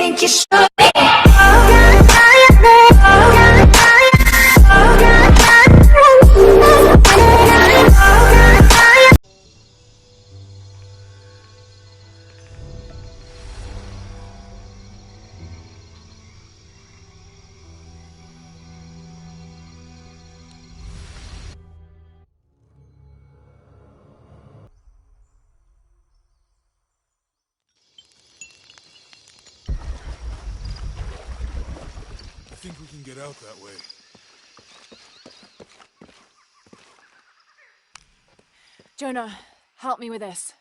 think you should be. I think we can get out that way. Jonah, help me with this.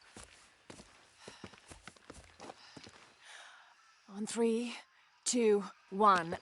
On 3, 2, 1.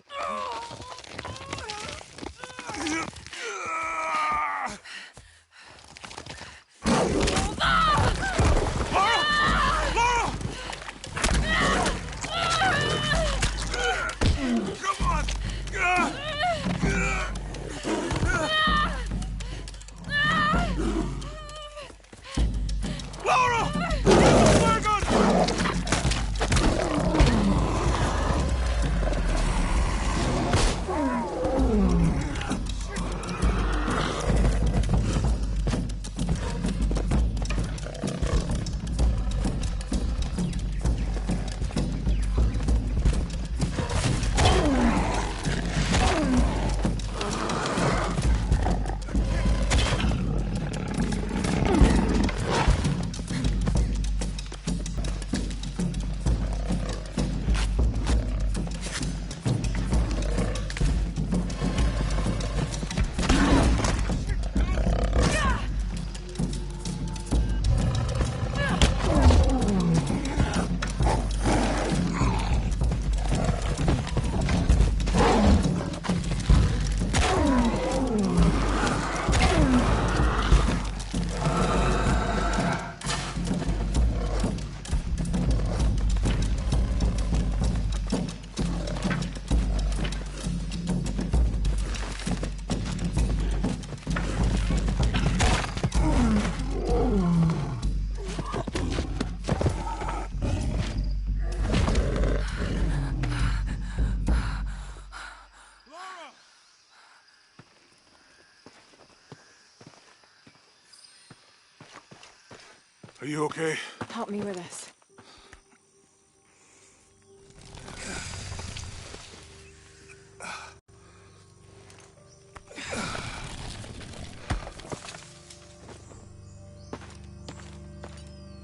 Are you okay? Help me with this.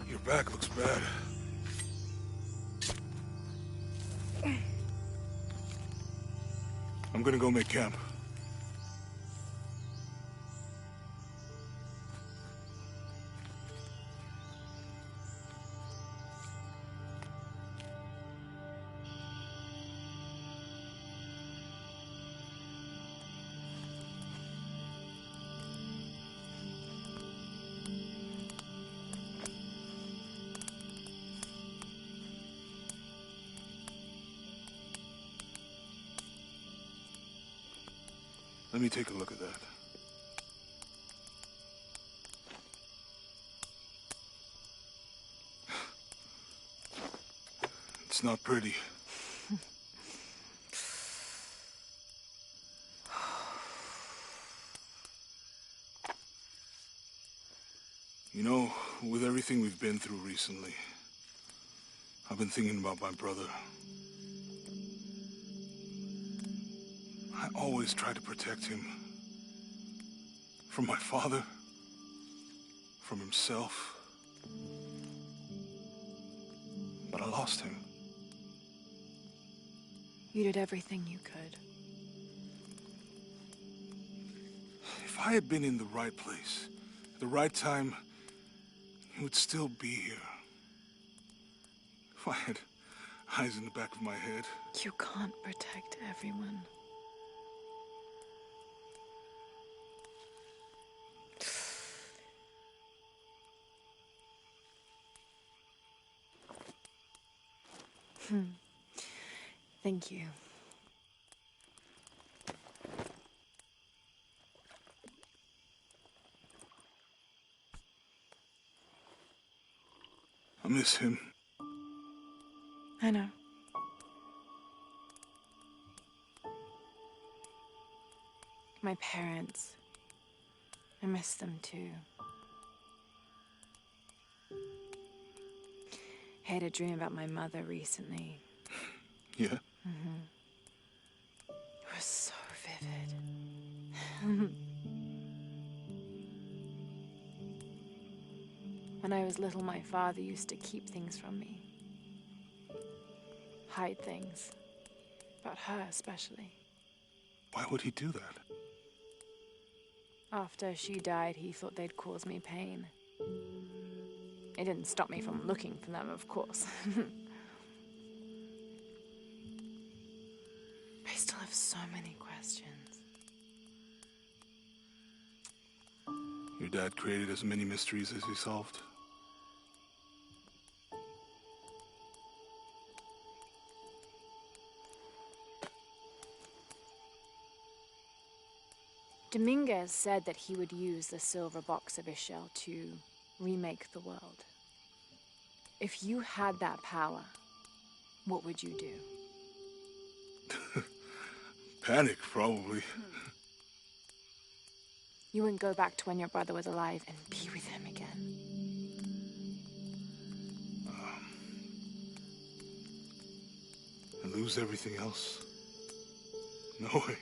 Your back looks bad. I'm gonna go make camp. Let me take a look at that. It's not pretty. You know, with everything we've been through recently, I've been thinking about my brother. I always try to protect him. From my father. From himself. But I lost him. You did everything you could. If I had been in the right place, at the right time, he would still be here. If I had eyes in the back of my head. You can't protect everyone. Thank you. I miss him. I know. My parents. I miss them too. I had a dream about my mother recently. Yeah? It was so vivid. When I was little, my father used to keep things from me. Hide things. About her, especially. Why would he do that? After she died, he thought they'd cause me pain. It didn't stop me from looking for them, of course. I still have so many questions. Your dad created as many mysteries as he solved. Dominguez said that he would use the silver box of Ixchel to remake the world. If you had that power, what would you do? Panic, probably. You wouldn't go back to when your brother was alive and be with him again. And lose everything else? No way.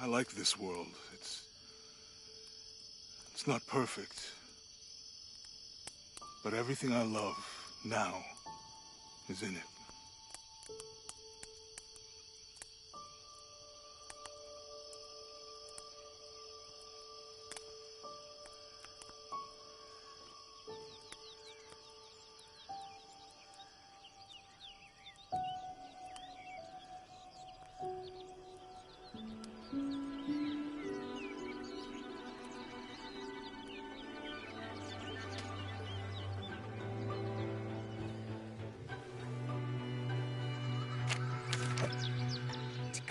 I like this world. It's not perfect. But everything I love now is in it.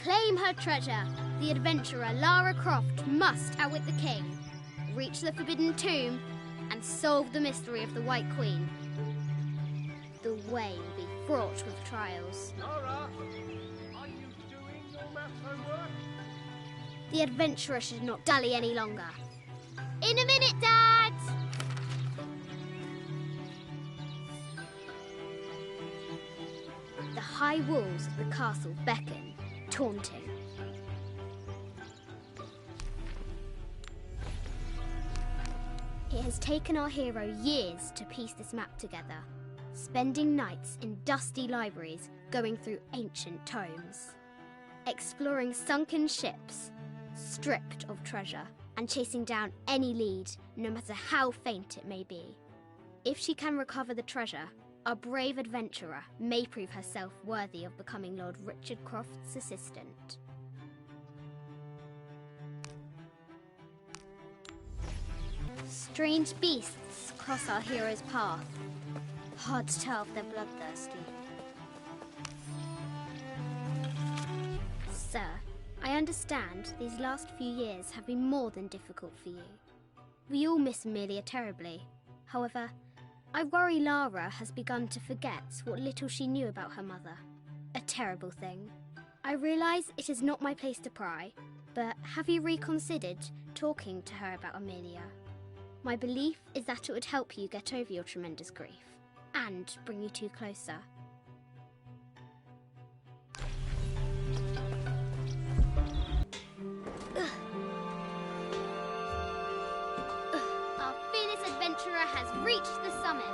Claim her treasure. The adventurer Lara Croft must outwit the king, reach the Forbidden Tomb, and solve the mystery of the White Queen. The way will be fraught with trials. Lara, are you doing your math homework? The adventurer should not dally any longer. In a minute, Dad! The high walls of the castle beckon, taunting. It has taken our hero years to piece this map together, spending nights in dusty libraries going through ancient tomes, exploring sunken ships, stripped of treasure, and chasing down any lead, no matter how faint it may be. If she can recover the treasure, our brave adventurer may prove herself worthy of becoming Lord Richard Croft's assistant. Strange beasts cross our hero's path. Hard to tell if they're bloodthirsty. Sir, I understand these last few years have been more than difficult for you. We all miss Amelia terribly. However, I worry Lara has begun to forget what little she knew about her mother. A terrible thing. I realise it is not my place to pry, but have you reconsidered talking to her about Amelia? My belief is that it would help you get over your tremendous grief, and bring you two closer. Our fearless adventurer has reached the summit.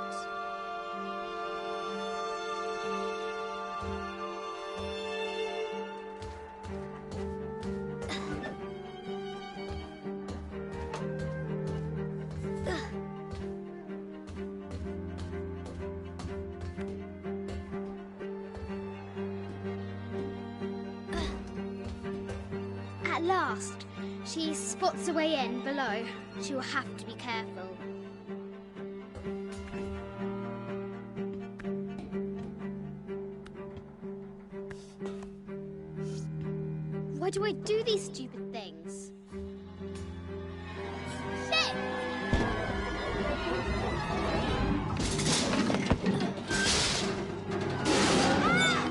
At last, she spots a way in below. She will have to be careful. Why do I do these stupid things? Shit! Ah!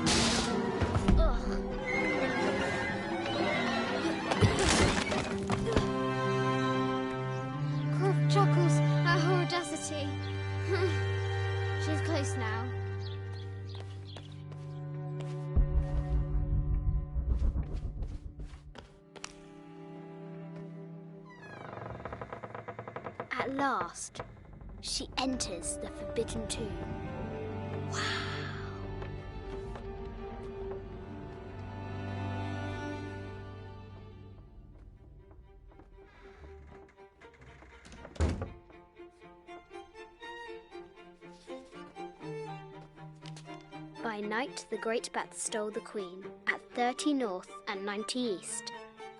Ugh. She's close now. At last, she enters the Forbidden Tomb. Wow! By night, the Great Bat stole the Queen at 30 North and 90 East.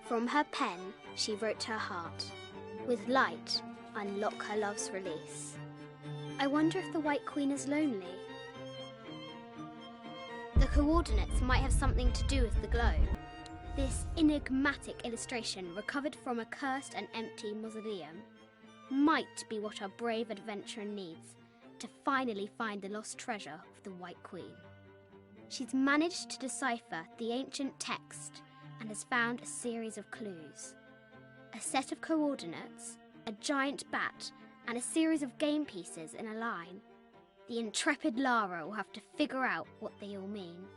From her pen, she wrote her heart. With light, unlock her love's release. I wonder if the White Queen is lonely. The coordinates might have something to do with the glow. This enigmatic illustration, recovered from a cursed and empty mausoleum, might be what our brave adventurer needs to finally find the lost treasure of the White Queen. She's managed to decipher the ancient text and has found a series of clues. A set of coordinates, a giant bat, and a series of game pieces in a line. The intrepid Lara will have to figure out what they all mean.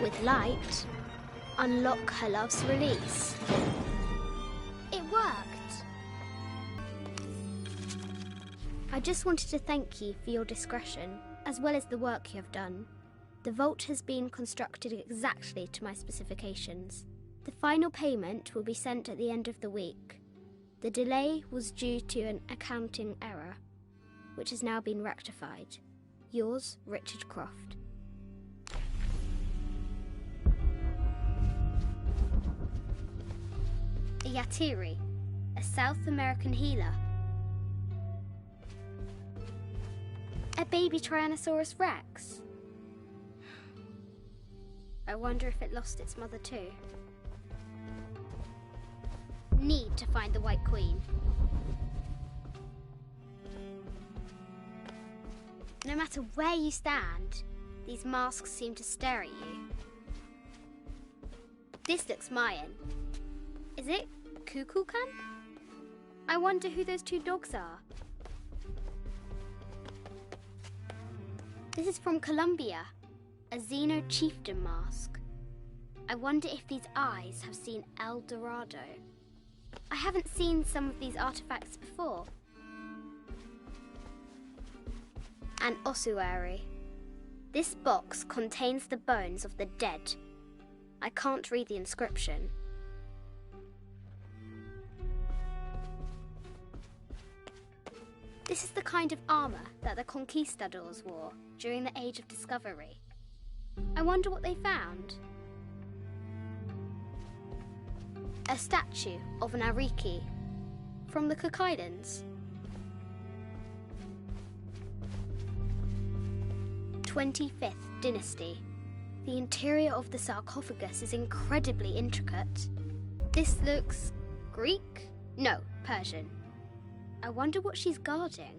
With light, unlock her love's release. It worked! I just wanted to thank you for your discretion, as well as the work you have done. The vault has been constructed exactly to my specifications. The final payment will be sent at the end of the week. The delay was due to an accounting error, which has now been rectified. Yours, Richard Croft. A Yatiri, a South American healer. A baby Tyrannosaurus Rex. I wonder if it lost its mother too. Need to find the White Queen. No matter where you stand, these masks seem to stare at you. This looks Mayan. Is it Kukulkan? I wonder who those two dogs are. This is from Colombia, a Xeno chieftain mask. I wonder if these eyes have seen El Dorado. I haven't seen some of these artifacts before. An ossuary. This box contains the bones of the dead. I can't read the inscription. This is the kind of armour that the conquistadors wore during the Age of Discovery. I wonder what they found. A statue of an Ariki from the Cook Islands. 25th Dynasty. The interior of the sarcophagus is incredibly intricate. This looks Greek? No, Persian. I wonder what she's guarding.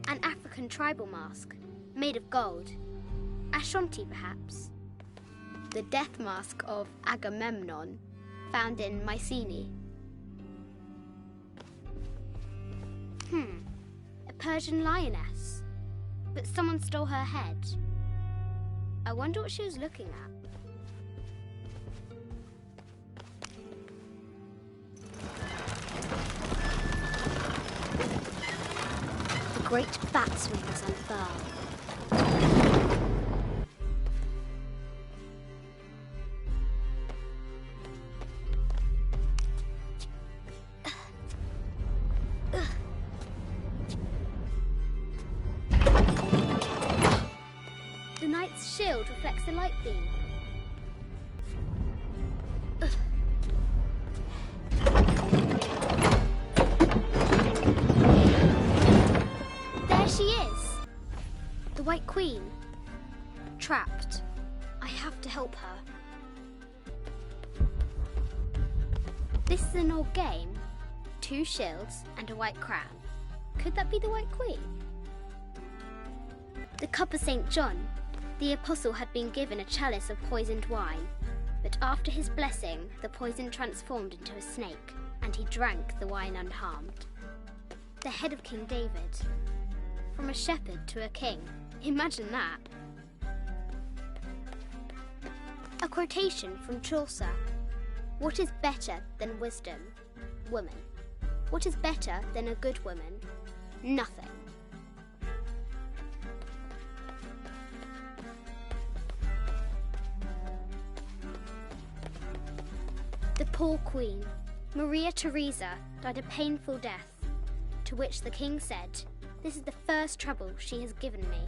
An African tribal mask, made of gold. Ashanti, perhaps. The death mask of Agamemnon, found in Mycenae. A Persian lioness. But someone stole her head. I wonder what she was looking at. The great bat's wings unfurl. The knight's shield reflects the light beam. There she is! The White Queen. Trapped. I have to help her. This is an old game. 2 shields and a white crown. Could that be the White Queen? The Cup of St. John. The apostle had been given a chalice of poisoned wine, but after his blessing, the poison transformed into a snake, and he drank the wine unharmed. The head of King David. From a shepherd to a king. Imagine that. A quotation from Chaucer. What is better than wisdom? Woman. What is better than a good woman? Nothing. The poor queen, Maria Theresa, died a painful death, to which the king said, "This is the first trouble she has given me."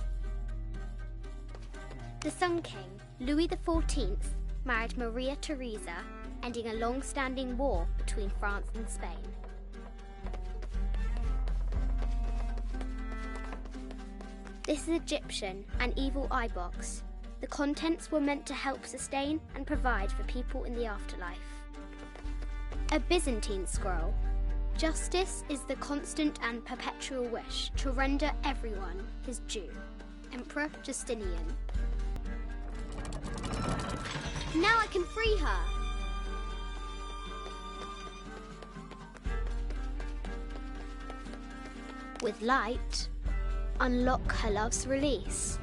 The Sun King, Louis XIV, married Maria Theresa, ending a long-standing war between France and Spain. This is Egyptian, an evil eye box. The contents were meant to help sustain and provide for people in the afterlife. A Byzantine scroll. Justice is the constant and perpetual wish to render everyone his due. Emperor Justinian. Now I can free her! With light, unlock her love's release.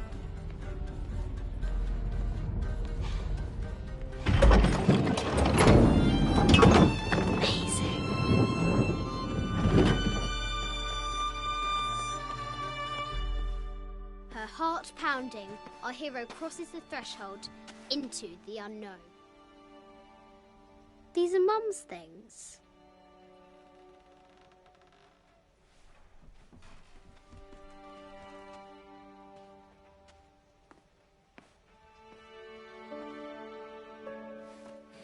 Amazing. Her heart pounding, our hero crosses the threshold into the unknown. These are Mum's things.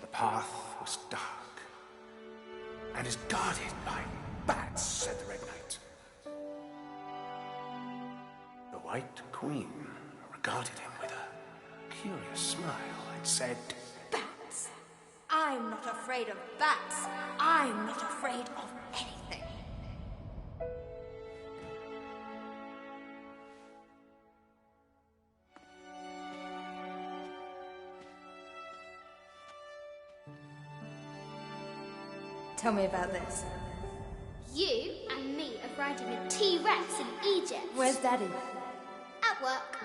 The path was dark and is guarded by bats, said the Red Knight. The White Queen regarded him with a curious smile and said, Bats! I'm not afraid of bats. I'm not afraid of anything. Tell me about this. You and me are riding a T-Rex in Egypt. Where's Daddy? At work.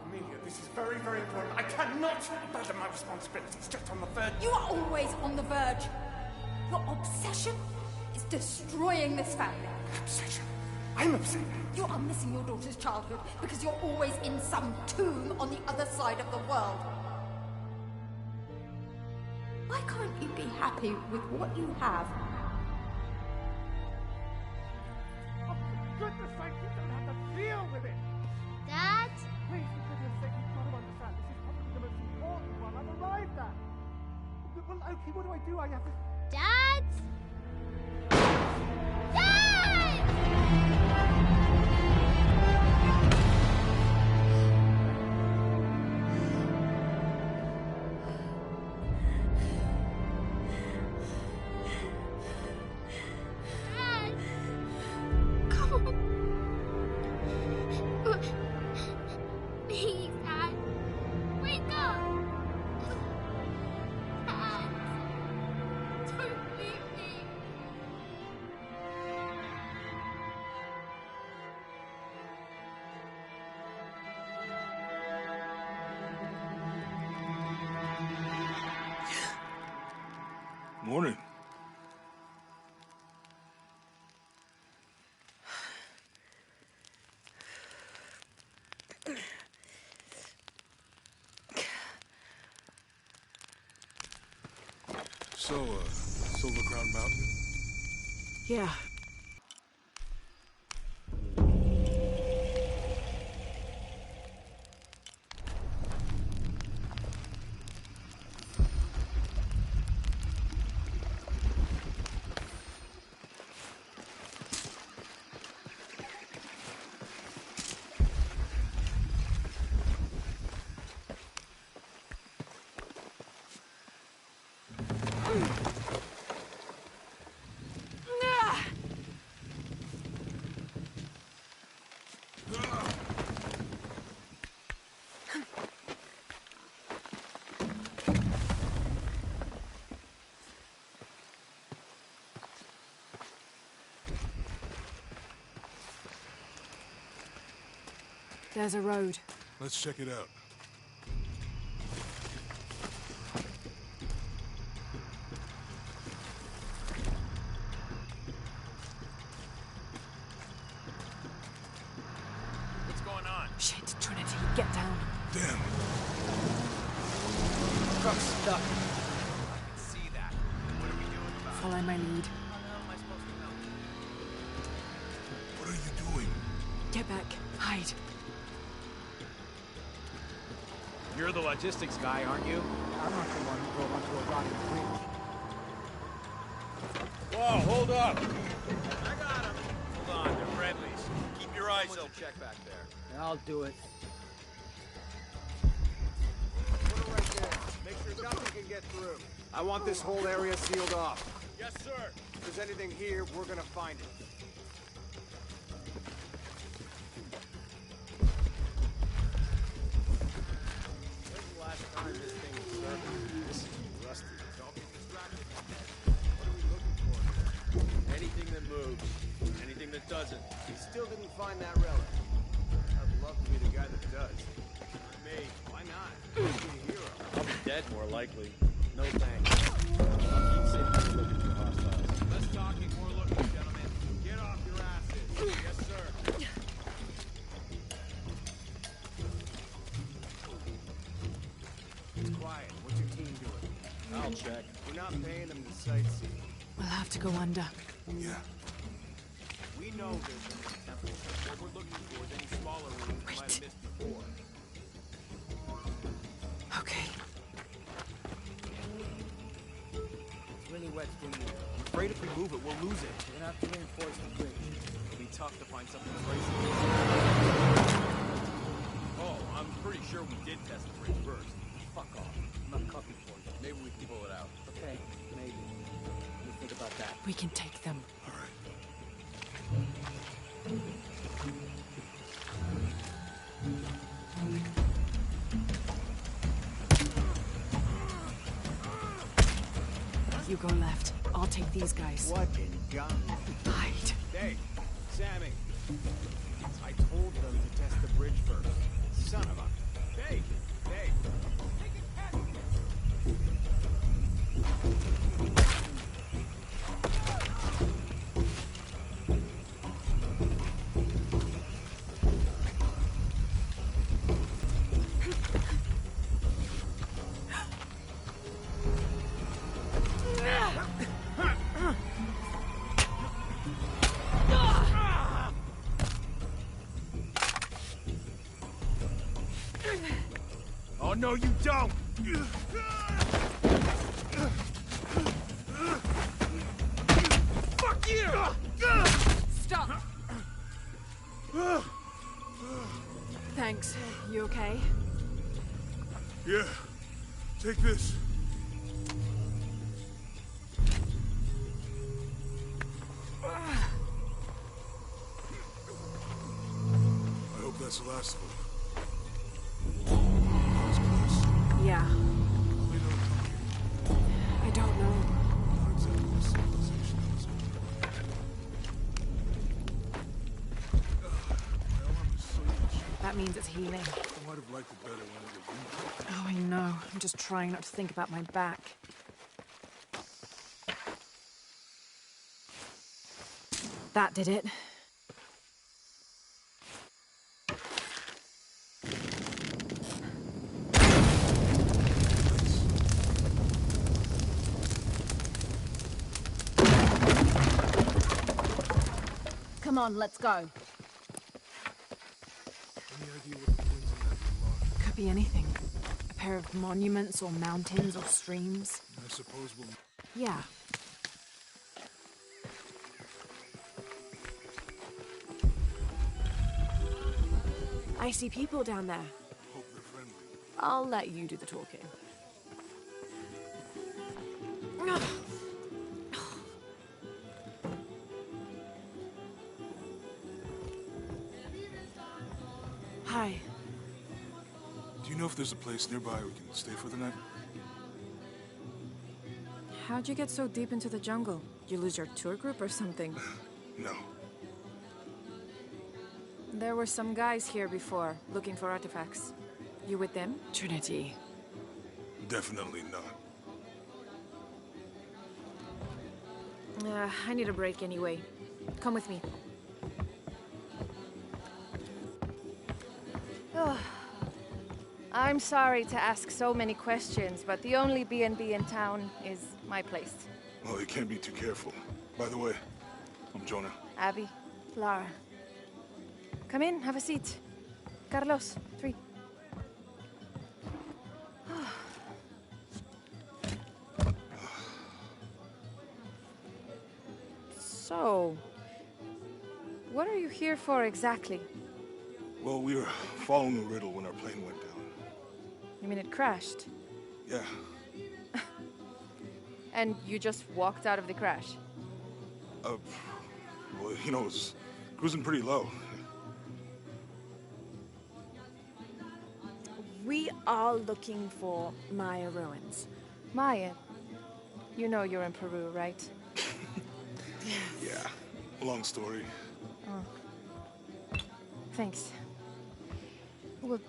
Amelia, this is very, very important. I cannot abandon my responsibilities just on the verge. You are always on the verge. Your obsession is destroying this family. Obsession. I'm upset. You are missing your daughter's childhood because you're always in some tomb on the other side of the world. Why can't you be happy with what you have? Oh, for goodness sake, you don't have to deal with it! Dad? Please, for goodness sake, you've got to understand. This is probably the most important one I've arrived at. Well, okay, what do? I have to... Dad? Dad! Dad! Come on. Please, Dad. Wake up. Dad. Don't leave me. Morning. So, Silver Crown Mountain? Yeah. There's a road. Let's check it out. What's going on? Shit, Trinity, get down. Damn. Truck's stuck. I can see that. What are we doing about it? Follow my lead. How the hell am I supposed to know? What are you doing? Get back. Hide. You're the logistics guy, aren't you? I'm not the one who drove onto a rotting bridge. Whoa, hold up! I got him. Hold on, they're friendlies. Keep your eyes open. Check back there. I'll do it. Put it right there. Make sure nothing can get through. I want this whole area sealed off. Yes, sir. If there's anything here, we're gonna find it. When's the last time this thing was serviced? This is rusty. Don't be distracted. What are we looking for? Anything that moves. Anything that doesn't. We still didn't find that relic. I'd love to be the guy that does. Not me. Why not? I'll be a hero. I'll be dead, more likely. No thanks. Keep sitting looking for hostiles. Less talking, more looking, gentlemen. Get off your asses. Yes, sir. It's quiet. What's your team doing? I'll check. We're not paying them to sightsee. We'll have to go under. Yeah. We know there's a temple. What we're looking for is any smaller rooms we might have missed before. Okay. It's really wet through here. I'm afraid if we move it, we'll lose it. We're gonna have to reinforce the bridge. It'll be tough to find something traceable. Oh, I'm pretty sure we did test the bridge first. Fuck off. I'm not copy for you. Maybe we can pull it out. Okay, maybe. Let me think about that. We can take them. All right. You go left. I'll take these guys. What in God? Hide. Hey, Sammy. I told them to test the bridge first. Son of a... Hey! Hey! Oh, no, you don't! Fuck you! Stop! Thanks. You okay? Yeah. Take this. I hope that's the last of them. That was close. Yeah. They don't come here. I don't know. Not exactly a civilization, is it? My arm is so itchy. That means it's healing. I might have liked it better when it was wounded. Oh, I know. I'm just trying not to think about my back. That did it. Come on, let's go. Any idea what the points of that are? Could be anything. A pair of monuments or mountains or streams. I suppose we'll... Yeah. I see people down there. hope they're friendly. I'll let you do the talking. Hi. Do you know if there's a place nearby we can stay for the night? How'd you get so deep into the jungle? You lose your tour group or something? No. There were some guys here before, looking for artifacts. You with them? Trinity. Definitely not. I need a break anyway. Come with me. Oh. I'm sorry to ask so many questions, but the only B&B in town is my place. Well, you can't be too careful. By the way, I'm Jonah. Abby, Lara. Come in, have a seat. Carlos, 3. So, what are you here for exactly? Well, we were following a riddle when our plane went down. You mean it crashed? Yeah. And you just walked out of the crash? Well, you know, it was cruising pretty low. We are looking for Maya ruins. Maya, you know you're in Peru, right? Yeah. Long story. Thanks. Well,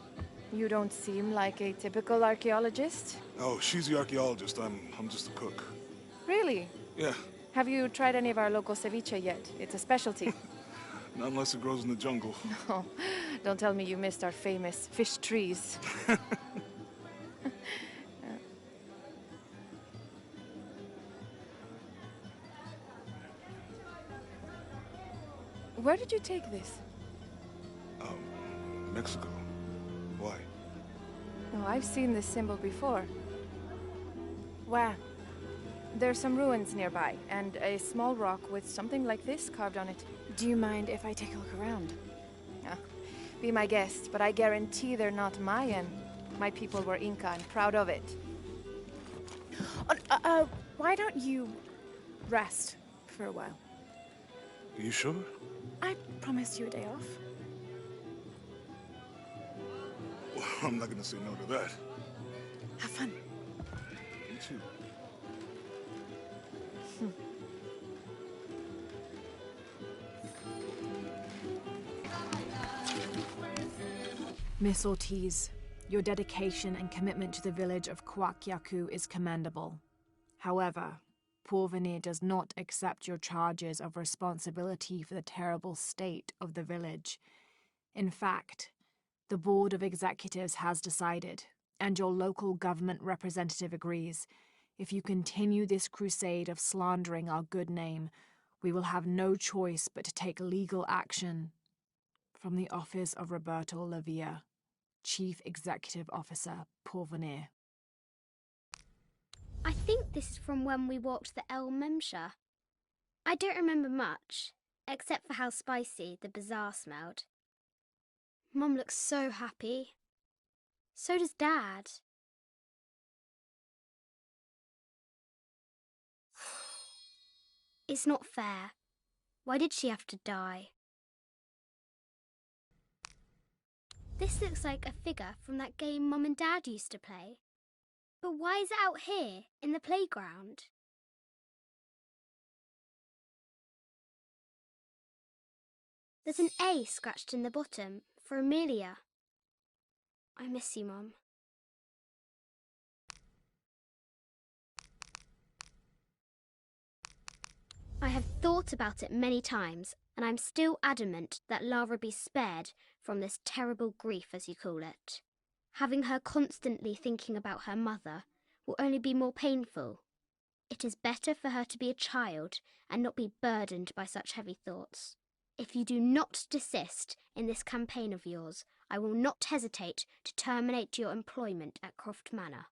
you don't seem like a typical archaeologist. Oh, she's the archaeologist. I'm just a cook. Really? Yeah. Have you tried any of our local ceviche yet? It's a specialty. Not unless it grows in the jungle. Oh, don't tell me you missed our famous fish trees. Where did you take this? Mexico. Why? Oh, I've seen this symbol before. Where? There's some ruins nearby, and a small rock with something like this carved on it. Do you mind if I take a look around? Be my guest, but I guarantee they're not Mayan. My people were Inca and proud of it. Why don't you rest for a while? Are you sure? I promised you a day off. Well, I'm not gonna say no to that. Have fun. You too. Miss Ortiz, your dedication and commitment to the village of Kwakyaku is commendable. However, Porvenir does not accept your charges of responsibility for the terrible state of the village. In fact, the Board of Executives has decided, and your local government representative agrees, if you continue this crusade of slandering our good name, we will have no choice but to take legal action. From the office of Roberto Lavia, Chief Executive Officer, Porvenir. I think this is from when we walked the El Memsha. I don't remember much, except for how spicy the bazaar smelled. Mum looks so happy. So does Dad. It's not fair. Why did she have to die? This looks like a figure from that game Mum and Dad used to play. But why is it out here, in the playground? There's an A scratched in the bottom, for Amelia. I miss you, Mum. I have thought about it many times, and I'm still adamant that Lara be spared from this terrible grief, as you call it. Having her constantly thinking about her mother will only be more painful. It is better for her to be a child and not be burdened by such heavy thoughts. If you do not desist in this campaign of yours, I will not hesitate to terminate your employment at Croft Manor.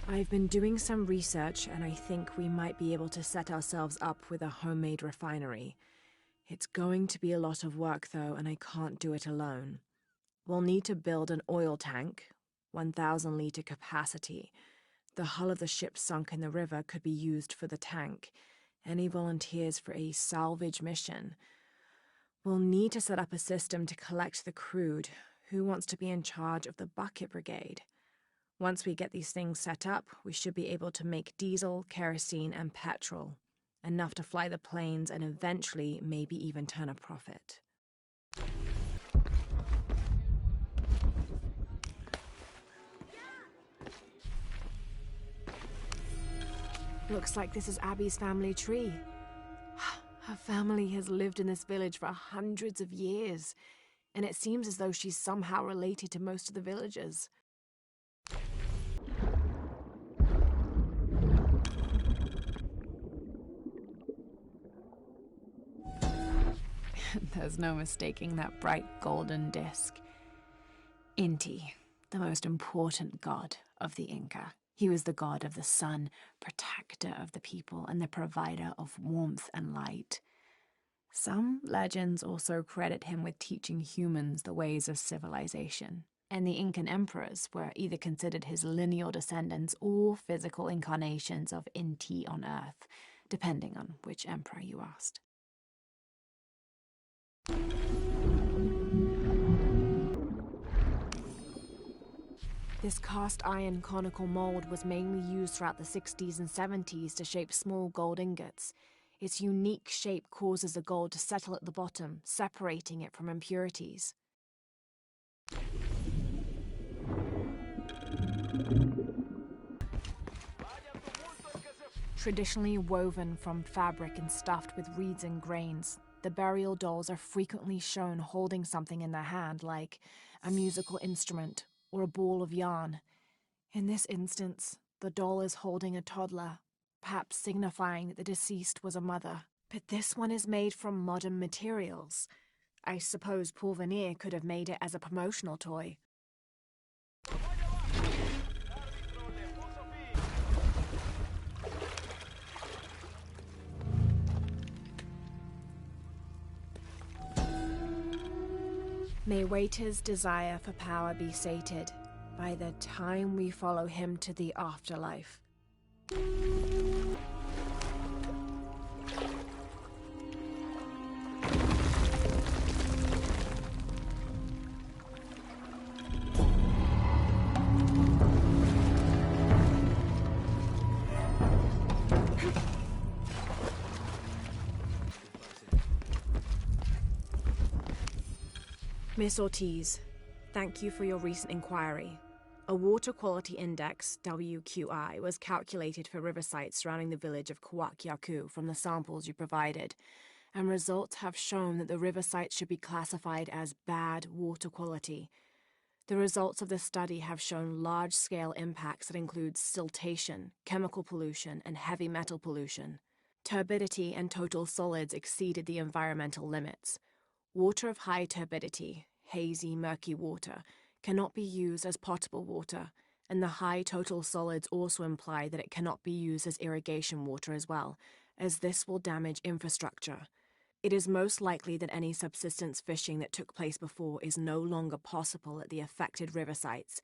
I've been doing some research, and I think we might be able to set ourselves up with a homemade refinery. It's going to be a lot of work, though, and I can't do it alone. We'll need to build an oil tank, 1,000-litre capacity. The hull of the ship sunk in the river could be used for the tank. Any volunteers for a salvage mission? We'll need to set up a system to collect the crude. Who wants to be in charge of the bucket brigade? Once we get these things set up, we should be able to make diesel, kerosene, and petrol. Enough to fly the planes and eventually maybe even turn a profit. Looks like this is Abby's family tree. Her family has lived in this village for hundreds of years, and it seems as though she's somehow related to most of the villagers. There's no mistaking that bright golden disc. Inti, the most important god of the Inca. He was the god of the sun, protector of the people, and the provider of warmth and light. Some legends also credit him with teaching humans the ways of civilization, and the Incan emperors were either considered his lineal descendants or physical incarnations of Inti on Earth, depending on which emperor you asked. This cast iron conical mold was mainly used throughout the 60s and 70s to shape small gold ingots. Its unique shape causes the gold to settle at the bottom, separating it from impurities. Traditionally woven from fabric and stuffed with reeds and grains, the burial dolls are frequently shown holding something in their hand, like a musical instrument or a ball of yarn. In this instance, the doll is holding a toddler, perhaps signifying that the deceased was a mother. But this one is made from modern materials. I suppose Paul Veneer could have made it as a promotional toy. May Waiter's desire for power be sated by the time we follow him to the afterlife. Miss Ortiz, thank you for your recent inquiry. A Water Quality Index, WQI, was calculated for river sites surrounding the village of Kuwak from the samples you provided, and results have shown that the river sites should be classified as bad water quality. The results of this study have shown large-scale impacts that include siltation, chemical pollution, and heavy metal pollution. Turbidity and total solids exceeded the environmental limits. Water of high turbidity, hazy, murky water, cannot be used as potable water, and the high total solids also imply that it cannot be used as irrigation water as well, as this will damage infrastructure. It is most likely that any subsistence fishing that took place before is no longer possible at the affected river sites,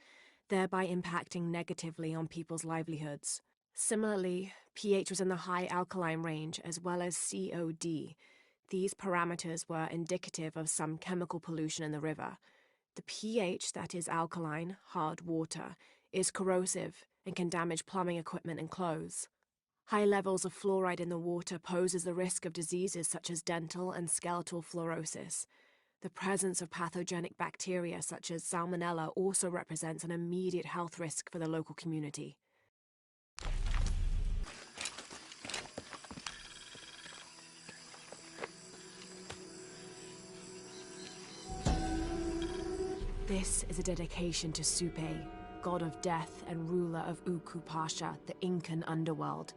thereby impacting negatively on people's livelihoods. Similarly, pH was in the high alkaline range as well as COD. These parameters were indicative of some chemical pollution in the river. The pH that is alkaline, hard water, is corrosive and can damage plumbing equipment and clothes. High levels of fluoride in the water poses the risk of diseases such as dental and skeletal fluorosis. The presence of pathogenic bacteria such as Salmonella also represents an immediate health risk for the local community. This is a dedication to Supe, god of death and ruler of Uku Pasha, the Incan underworld.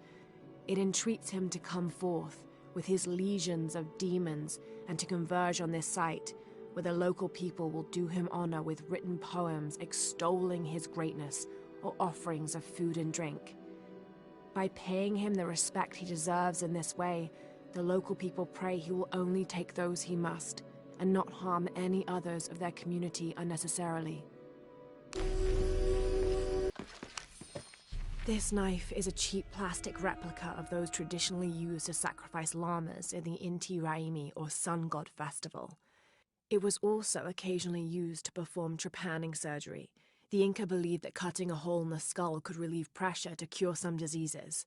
It entreats him to come forth with his legions of demons and to converge on this site, where the local people will do him honor with written poems extolling his greatness or offerings of food and drink. By paying him the respect he deserves in this way, the local people pray he will only take those he must, and not harm any others of their community unnecessarily. This knife is a cheap plastic replica of those traditionally used to sacrifice llamas in the Inti Raymi or Sun God Festival. It was also occasionally used to perform trepanning surgery. The Inca believed that cutting a hole in the skull could relieve pressure to cure some diseases.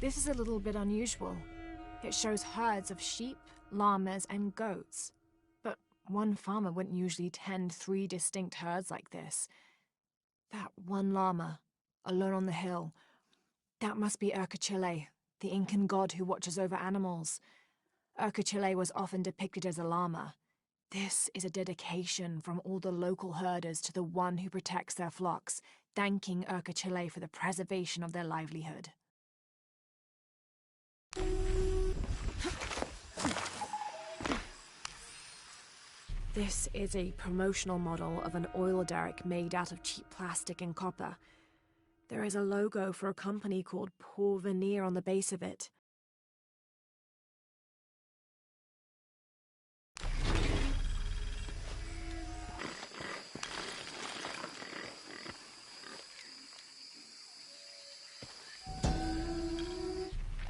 This is a little bit unusual. It shows herds of sheep, llamas, and goats. But one farmer wouldn't usually tend 3 distinct herds like this. That one llama, alone on the hill, that must be Urkachile, the Incan god who watches over animals. Urkachile was often depicted as a llama. This is a dedication from all the local herders to the one who protects their flocks, thanking Urkachile for the preservation of their livelihood. This is a promotional model of an oil derrick made out of cheap plastic and copper. There is a logo for a company called Porvenir on the base of it.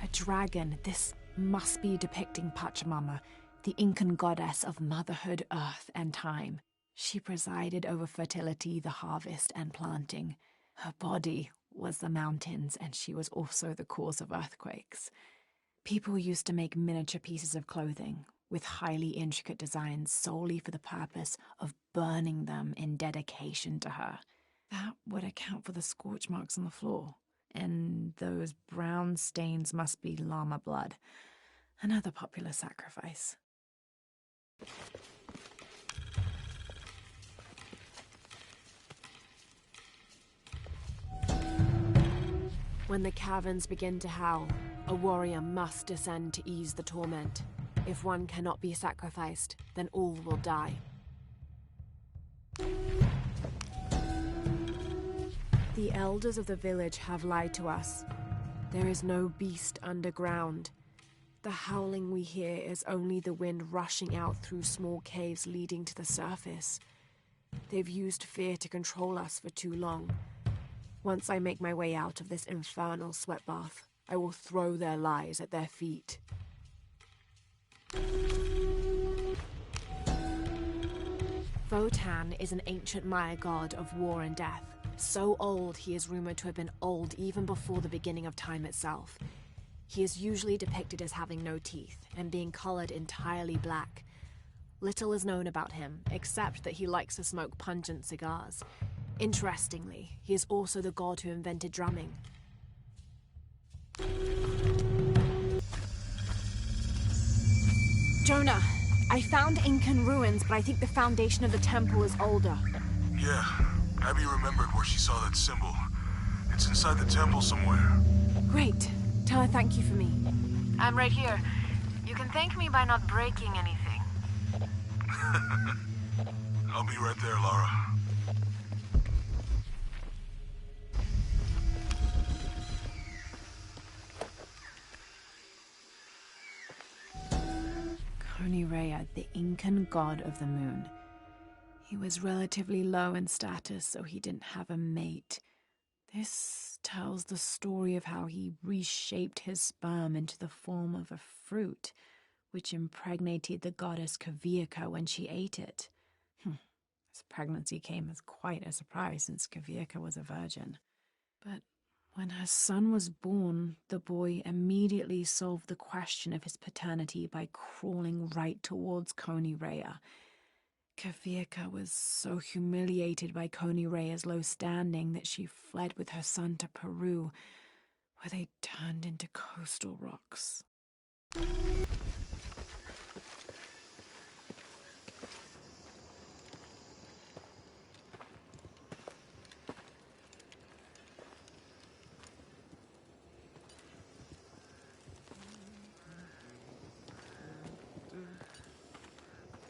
A dragon. This must be depicting Pachamama, the Incan goddess of motherhood, earth, and time. She presided over fertility, the harvest, and planting. Her body was the mountains, and she was also the cause of earthquakes. People used to make miniature pieces of clothing with highly intricate designs solely for the purpose of burning them in dedication to her. That would account for the scorch marks on the floor. And those brown stains must be llama blood, another popular sacrifice. When the caverns begin to howl, a warrior must descend to ease the torment. If one cannot be sacrificed, then all will die. The elders of the village have lied to us. There is no beast underground. The howling we hear is only the wind rushing out through small caves leading to the surface. They've used fear to control us for too long. Once I make my way out of this infernal sweat bath, I will throw their lies at their feet. Votan is an ancient Maya god of war and death. So old, he is rumored to have been old even before the beginning of time itself. He is usually depicted as having no teeth and being colored entirely black. Little is known about him, except that he likes to smoke pungent cigars. Interestingly, he is also the god who invented drumming. Jonah, I found Incan ruins, but I think the foundation of the temple is older. Yeah, Abby remembered where she saw that symbol. It's inside the temple somewhere. Great. Tell her thank you for me. I'm right here. You can thank me by not breaking anything. I'll be right there, Lara. Konirea, the Incan god of the moon. He was relatively low in status, so he didn't have a mate. This tells the story of how he reshaped his sperm into the form of a fruit, which impregnated the goddess Kaviyaka when she ate it. His pregnancy came as quite a surprise since Kaviyaka was a virgin. But when her son was born, the boy immediately solved the question of his paternity by crawling right towards Konirea. Kaviyaka was so humiliated by Konirea's low standing that she fled with her son to Peru, where they turned into coastal rocks.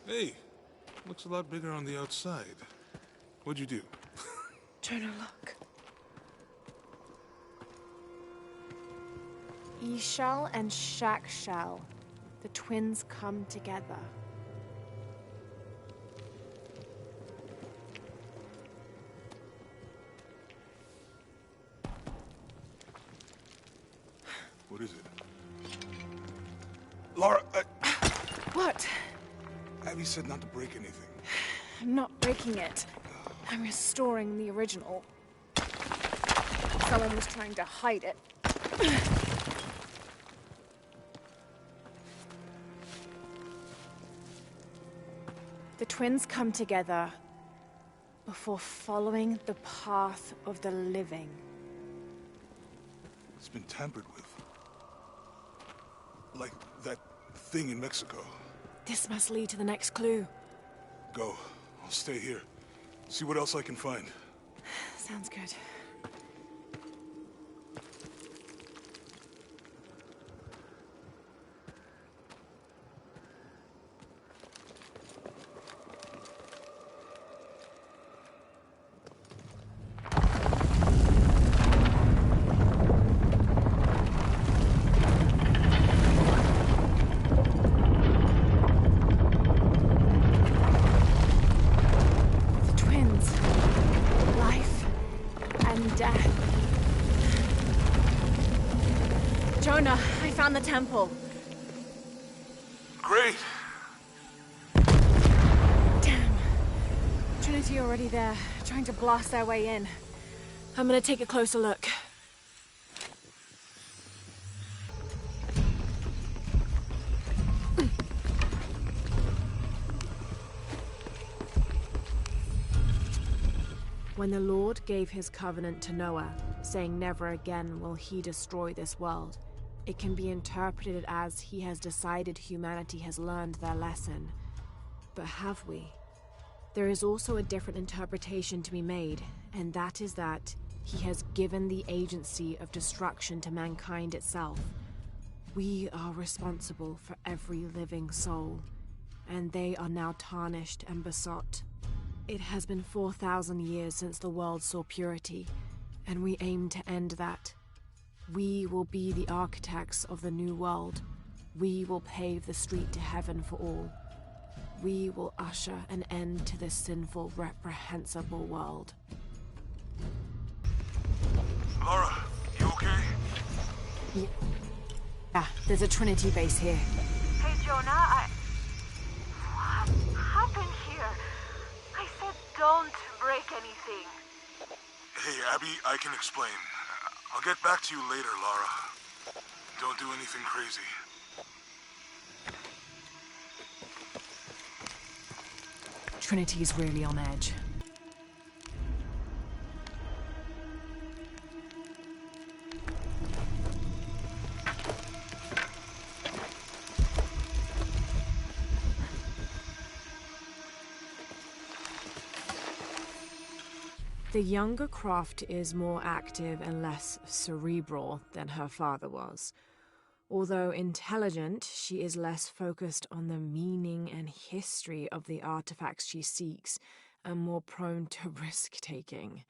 Hey, looks a lot bigger on the outside. What'd you do? Jonah, look. Ishal and Shakshal. The twins come together. What is it? Lara, What? Abby said not to break anything. I'm not breaking it. I'm restoring the original. Someone was trying to hide it. The twins come together before following the path of the living. It's been tampered with. Like that thing in Mexico. This must lead to the next clue. Go. I'll stay here. See what else I can find. Sounds good. Jonah, I found the temple. Great! Damn. Trinity already there, trying to blast their way in. I'm gonna take a closer look. When the Lord gave his covenant to Noah, saying never again will he destroy this world, it can be interpreted as he has decided humanity has learned their lesson. But have we? There is also a different interpretation to be made, and that is that he has given the agency of destruction to mankind itself. We are responsible for every living soul, and they are now tarnished and besought. It has been 4,000 years since the world saw purity, and we aim to end that. We will be the architects of the new world. We will pave the street to heaven for all. We will usher an end to this sinful, reprehensible world. Lara, you okay? Yeah, there's a Trinity base here. Hey, Jonah, What happened here? I said don't break anything. Hey, Abby, I can explain. I'll get back to you later, Lara. Don't do anything crazy. Trinity's really on edge. The younger Croft is more active and less cerebral than her father was. Although intelligent, she is less focused on the meaning and history of the artifacts she seeks, and more prone to risk-taking.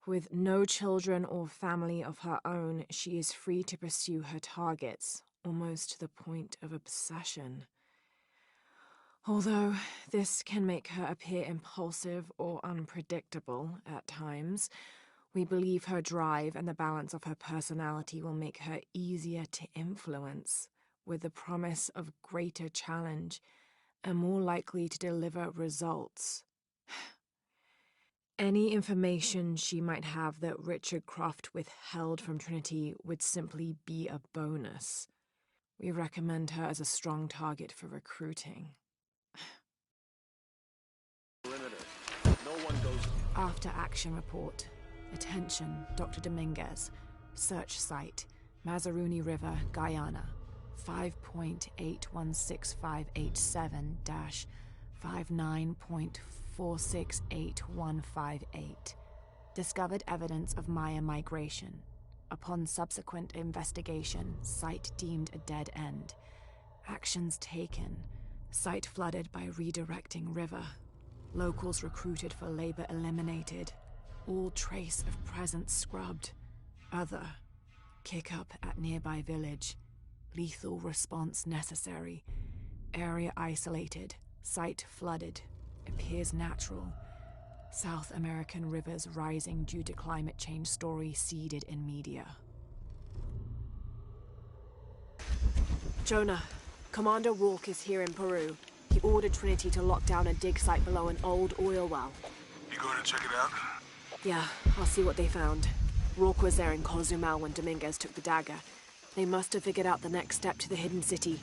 With no children or family of her own, she is free to pursue her targets, almost to the point of obsession. Although this can make her appear impulsive or unpredictable at times, we believe her drive and the balance of her personality will make her easier to influence, with the promise of greater challenge and more likely to deliver results. Any information she might have that Richard Croft withheld from Trinity would simply be a bonus. We recommend her as a strong target for recruiting. No one goes. After action report. Attention, Dr. Dominguez. Search site, Mazaruni River, Guyana. 5.816587-59.468158. Discovered evidence of Maya migration. Upon subsequent investigation, site deemed a dead end. Actions taken. Site flooded by redirecting river. Locals recruited for labor eliminated. All trace of presence scrubbed. Other. Kick up at nearby village. Lethal response necessary. Area isolated. Site flooded. Appears natural. South American rivers rising due to climate change story seeded in media. Jonah, Commander Rourke is here in Peru. He ordered Trinity to lock down a dig site below an old oil well. You going to check it out? Yeah, I'll see what they found. Rourke was there in Cozumel when Dominguez took the dagger. They must have figured out the next step to the hidden city.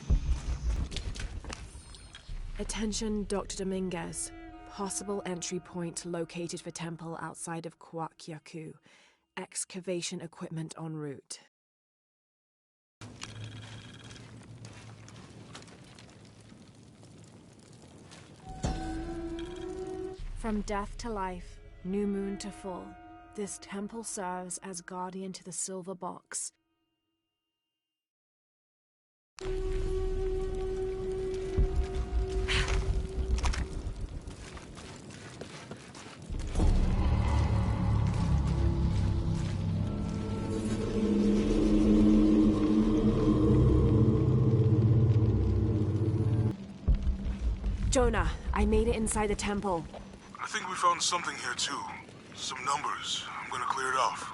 Attention, Dr. Dominguez. Possible entry point located for temple outside of Coaquiacu. Excavation equipment en route. From death to life, new moon to full, this temple serves as guardian to the silver box. Jonah, I made it inside the temple. I think we found something here too. Some numbers. I'm gonna clear it off.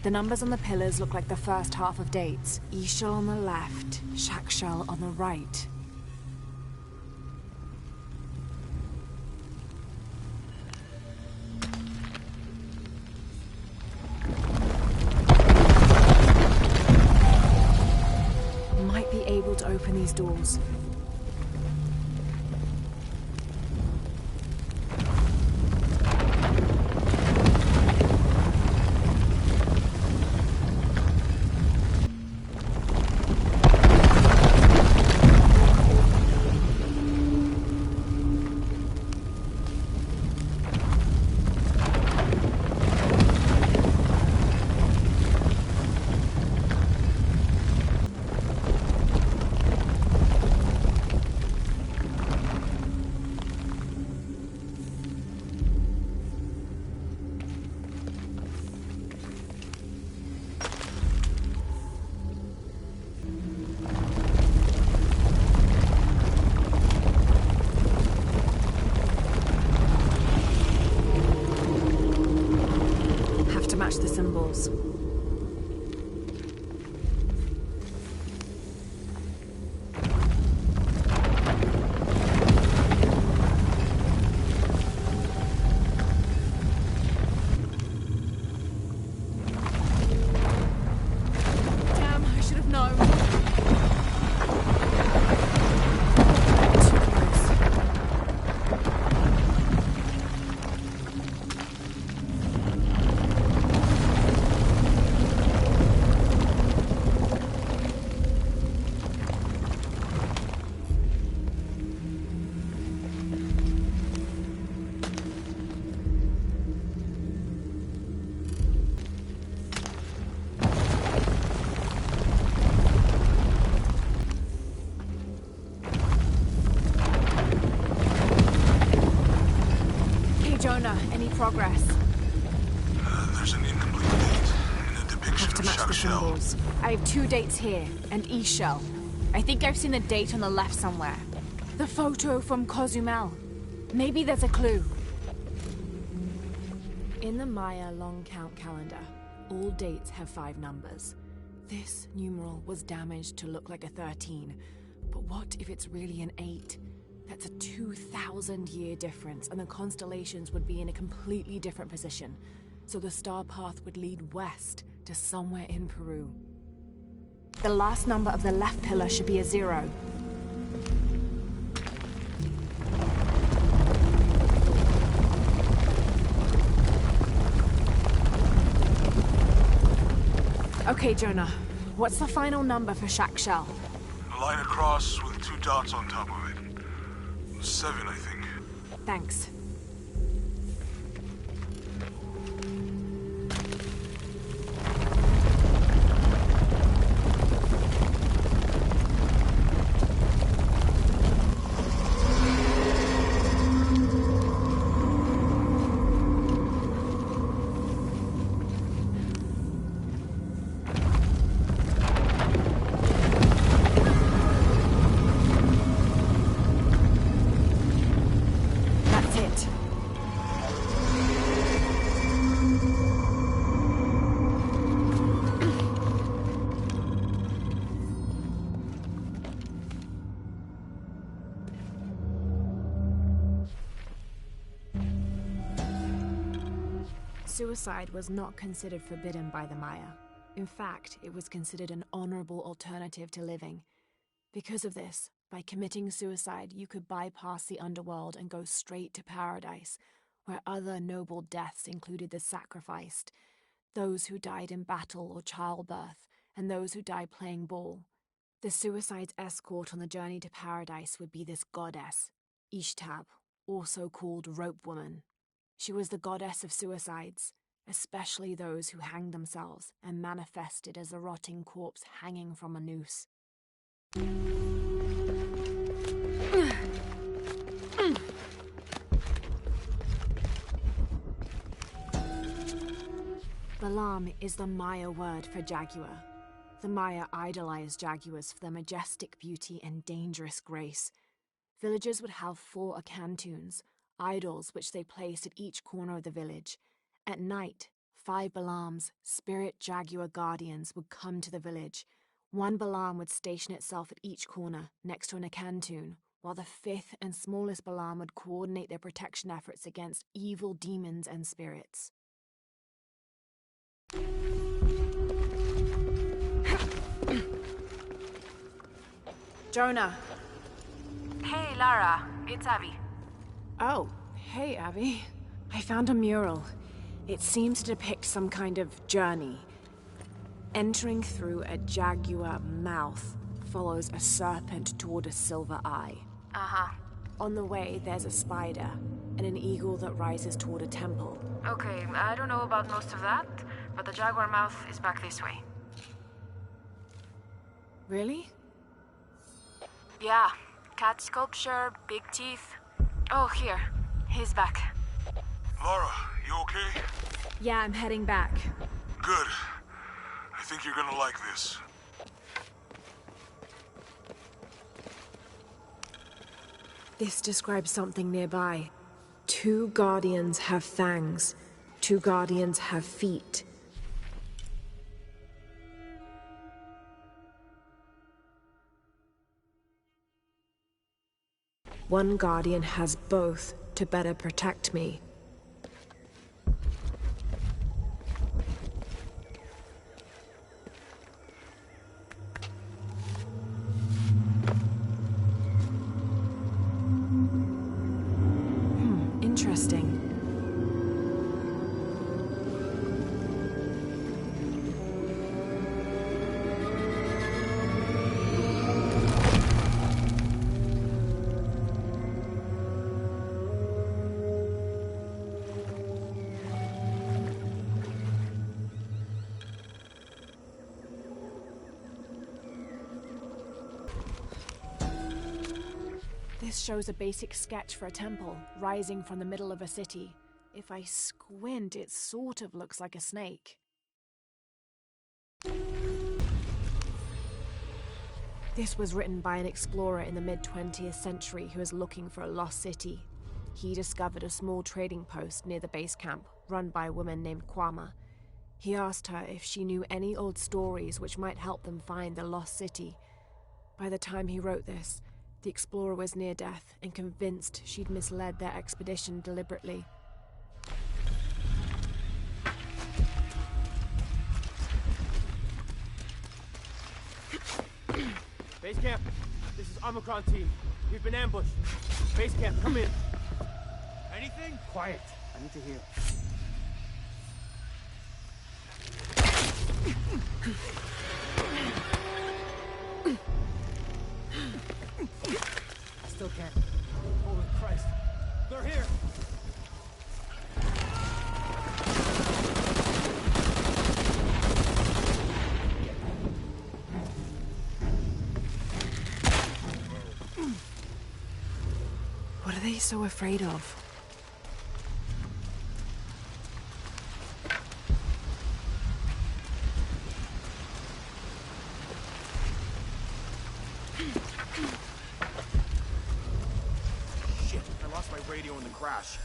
The numbers on the pillars look like the first half of dates. Ixchel on the left, Shakshal on the right. Might be able to open these doors. Match the symbols. Damn, I should have known. Jonah, any progress? There's an incomplete date and a depiction Have to of match the Shakshal. symbols. I have 2 dates here, and Ixchel. I think I've seen the date on the left somewhere. The photo from Cozumel. Maybe there's a clue. In the Maya long count calendar, all dates have 5 numbers. This numeral was damaged to look like a 13. But what if it's really an 8? That's a 2,000-year difference, and the constellations would be in a completely different position. So the star path would lead west to somewhere in Peru. The last number of the left pillar should be a 0. Okay, Jonah. What's the final number for Shakshal? A line across with 2 dots on top of it. 7, I think. Thanks. Suicide was not considered forbidden by the Maya. In fact, it was considered an honorable alternative to living. Because of this, by committing suicide, you could bypass the underworld and go straight to paradise, where other noble deaths included the sacrificed, those who died in battle or childbirth, and those who died playing ball. The suicide's escort on the journey to paradise would be this goddess, Ishtab, also called Rope Woman. She was the goddess of suicides, especially those who hanged themselves and manifested as a rotting corpse hanging from a noose. Balam is the Maya word for jaguar. The Maya idolized jaguars for their majestic beauty and dangerous grace. Villagers would have 4 akantuns, idols which they placed at each corner of the village. At night, 5 Balams, spirit jaguar guardians, would come to the village. 1 Balam would station itself at each corner, next to an akantun, while the 5th and smallest Balam would coordinate their protection efforts against evil demons and spirits. Jonah. Hey, Lara. It's Abby. Oh, hey, Abby. I found a mural. It seems to depict some kind of journey. Entering through a jaguar mouth follows a serpent toward a silver eye. Uh-huh. On the way, there's a spider and an eagle that rises toward a temple. Okay, I don't know about most of that, but the jaguar mouth is back this way. Really? Yeah. Cat sculpture, big teeth. Oh, here. He's back. Lara, you okay? Yeah, I'm heading back. Good. I think you're gonna like this. This describes something nearby. 2 guardians have fangs. 2 guardians have feet. One guardian has both to better protect me. Interesting. This shows a basic sketch for a temple, rising from the middle of a city. If I squint, it sort of looks like a snake. This was written by an explorer in the mid-20th century who was looking for a lost city. He discovered a small trading post near the base camp, run by a woman named Kwama. He asked her if she knew any old stories which might help them find the lost city. By the time he wrote this, the explorer was near death and convinced she'd misled their expedition deliberately. Base camp, this is Omicron team. We've been ambushed. Base camp, come in. Anything? Quiet. I need to hear. I still can't. Holy Christ. They're here. What are they so afraid of? Shit, I lost my radio in the crash.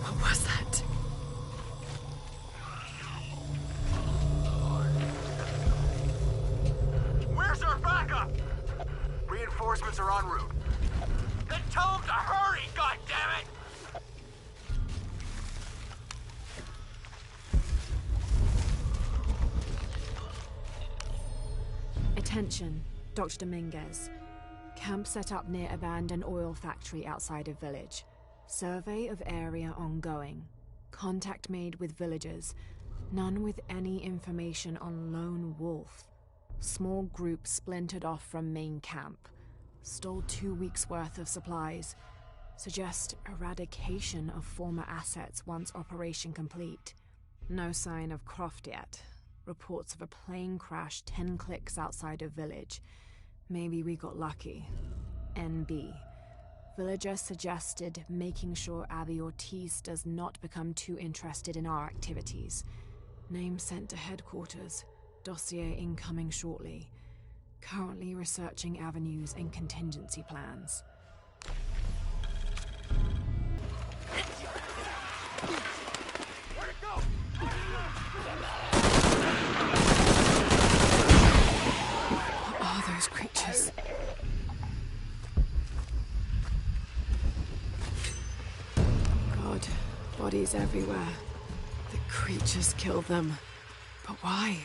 What was that? Attention, Dr. Dominguez. Camp set up near abandoned oil factory outside of village. Survey of area ongoing. Contact made with villagers. None with any information on lone wolf. Small group splintered off from main camp. Stole 2 weeks' worth of supplies. Suggest eradication of former assets once operation complete. No sign of Croft yet. Reports of a plane crash 10 clicks outside of village. Maybe we got lucky. NB. Villager suggested making sure Abby Ortiz does not become too interested in our activities. Name sent to headquarters. Dossier incoming shortly. Currently researching avenues and contingency plans. What are those creatures? God, bodies everywhere. The creatures killed them. But why?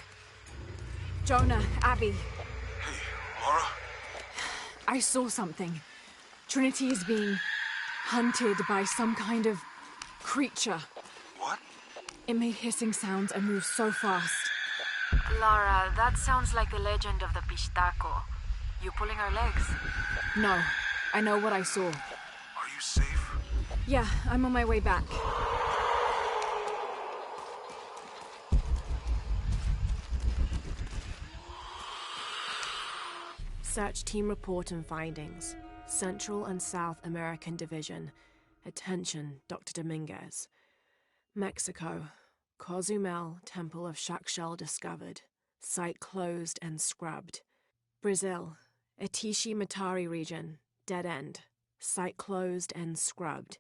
Jonah, Abby. Hey, Laura? I saw something. Trinity is being hunted by some kind of creature. What? It made hissing sounds and moved so fast. Lara, that sounds like the legend of the Pistaco. You pulling our legs? No, I know what I saw. Are you safe? Yeah, I'm on my way back. Search team report and findings. Central and South American Division. Attention, Dr. Dominguez. Mexico. Cozumel, Temple of Shakshel discovered. Site closed and scrubbed. Brazil. Atishi Matari region. Dead end. Site closed and scrubbed.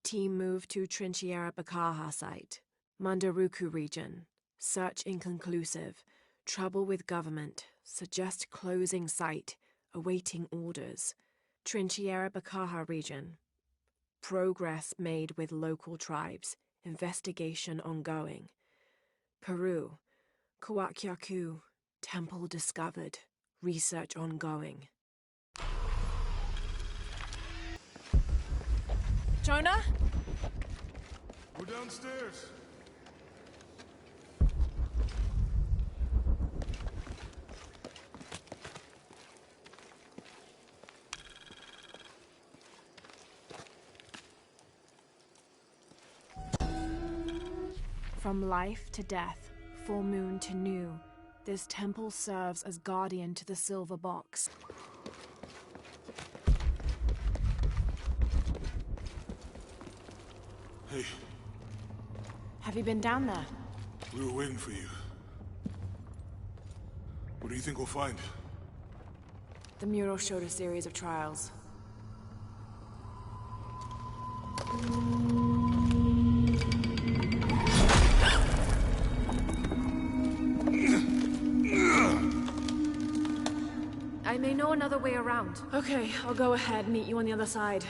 Team moved to Trinchera Bacaja site. Mandaruku region. Search inconclusive. Trouble with government. Suggest closing site. Awaiting orders. Trinchera Bacaja region. Progress made with local tribes. Investigation ongoing. Peru. Coaquiacu. Temple discovered. Research ongoing. Jonah? We're downstairs. From life to death, full moon to new, this temple serves as guardian to the silver box. Hey, Have you been down there? we were waiting for you. What do you think we'll find? The mural showed a series of trials. I may know another way around. Okay, I'll go ahead, meet you on the other side.